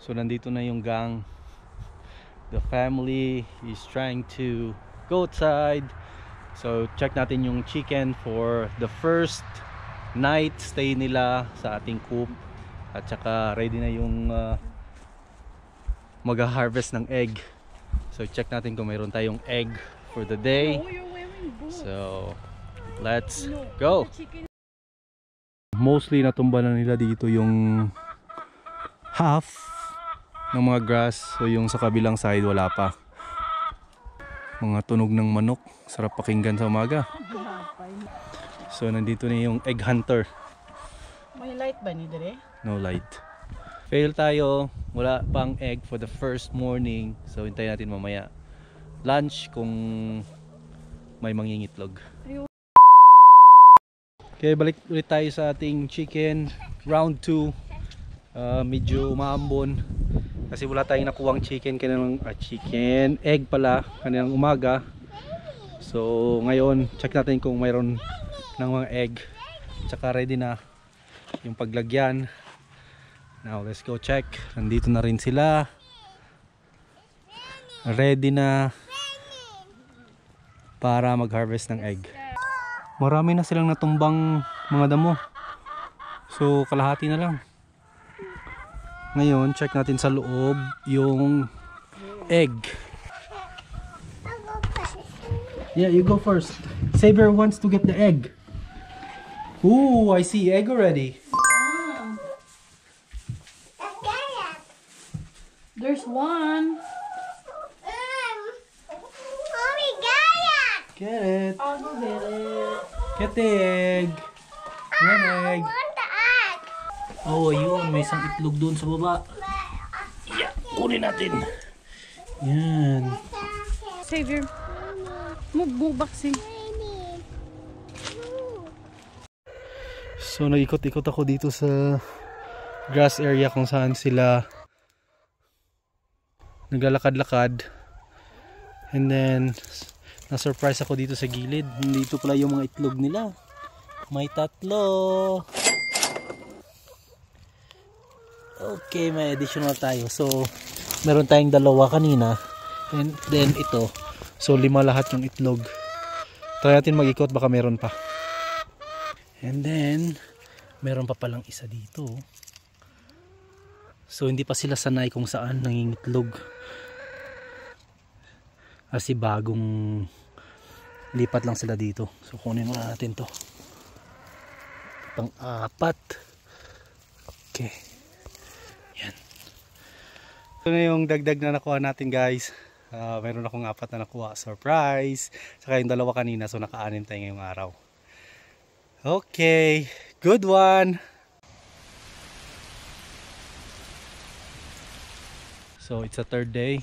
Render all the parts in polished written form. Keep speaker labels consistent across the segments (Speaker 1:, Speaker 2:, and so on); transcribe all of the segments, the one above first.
Speaker 1: So nandito na yung gang. The family is trying to go outside. So check natin yung chicken for the first night stay nila sa ating coop. At saka ready na yung mag-harvest ng egg. So check natin kung mayroon tayong egg for the day. So let's go. Mostly natumba na nila dito yung half ng mga grass. So yung sa kabilang side wala pa. Mga tunog ng manok, sarap pakinggan sa umaga. So nandito na yung egg hunter.
Speaker 2: May light ba ni dire?
Speaker 1: No light. Fail tayo, wala pang egg for the first morning. So hintayin natin mamaya lunch kung may mangingitlog. Okay, balik ulit tayo sa ating chicken round 2. Medyo maambon kasi wala tayong nakuwang chicken kanilang chicken egg pala kanilang umaga. So ngayon check natin kung mayroon ng mga egg, tsaka ready na yung paglagyan. Now let's go check. Nandito na rin sila, ready na para mag harvest ng egg. Marami na silang natumbang mga damo, so kalahati na lang. Ngayon, check natin sa loob yung egg. Yeah, you go first. Xavier wants to get the egg. Ooh, I see egg already.
Speaker 2: There's one.
Speaker 3: Mommy,
Speaker 1: Get it.
Speaker 2: I'll go get it.
Speaker 1: Get the egg. One egg.
Speaker 3: want the egg.
Speaker 1: Oh, ayun. May isang itlog doon sa baba. Yeah, kunin natin. Yan.
Speaker 2: Xavier, magbubaksi.
Speaker 1: So nag-ikot-ikot ako dito sa grass area kung saan sila naglalakad-lakad. And then na-surprise ako dito sa gilid. Dito pala yung mga itlog nila. May 3. Okay, may additional tayo. So meron tayong 2 kanina. And then ito. So 5 lahat yung itlog. Try natin mag-ikot, baka meron pa. And then meron pa palang isa dito. So hindi pa sila sanay kung saan nangingitlog. Kasi bagong lipat lang sila dito. So kunin muna natin to. Pang-4. Okay. Yan. Ito na yung dagdag na nakuha natin, guys. Meron akong 4 na nakuha. Surprise! Saka yung 2 kanina. So naka-6 tayo ngayong araw. Okay. Good one! So it's a 3rd day.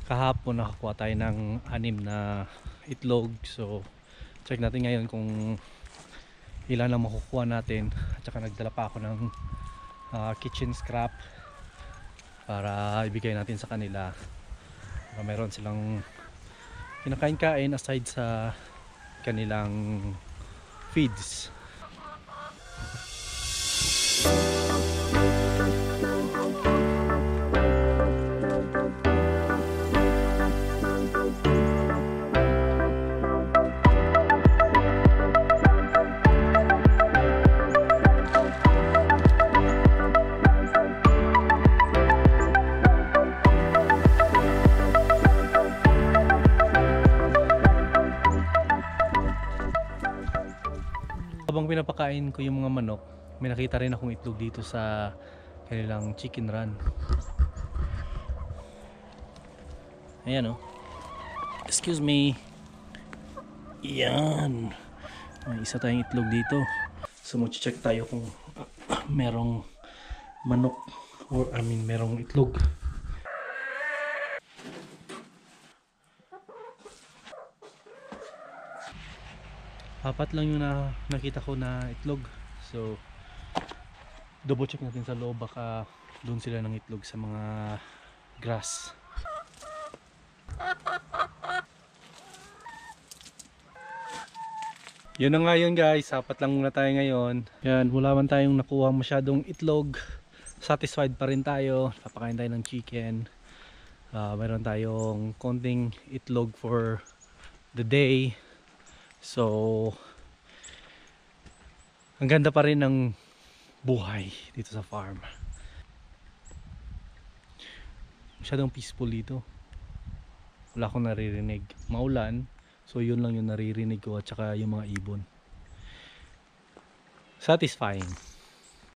Speaker 1: Kahapon nakakuha tayo ng 6 na itlog. So check natin ngayon kung ilan ang makukuha natin. At saka nagdala pa ako ng kitchen scrap para ibigay natin sa kanila. Para meron silang kinakain-kain aside sa kanilang feeds. Habang pinapakain ko yung mga manok, may nakita rin akong itlog dito sa kanilang chicken run. Ayan oh. Excuse me. Yan. May isa tayong itlog dito. So mag-check tayo kung merong manok or merong itlog. Apat lang yung nakita ko na itlog. So double check natin sa loob, baka doon sila ng itlog sa mga grass. Yun na nga yun guys, sapat lang muna tayo ngayon. Yan, wala man tayong nakuha masyadong itlog. Satisfied pa rin tayo. Papakain tayo ng chicken. Mayroon tayong konting itlog for the day. So, ang ganda pa rin ng buhay dito sa farm. Masyadong peaceful dito. Wala akong naririnig. Maulan. So yun lang yung naririnig ko at saka yung mga ibon. Satisfying.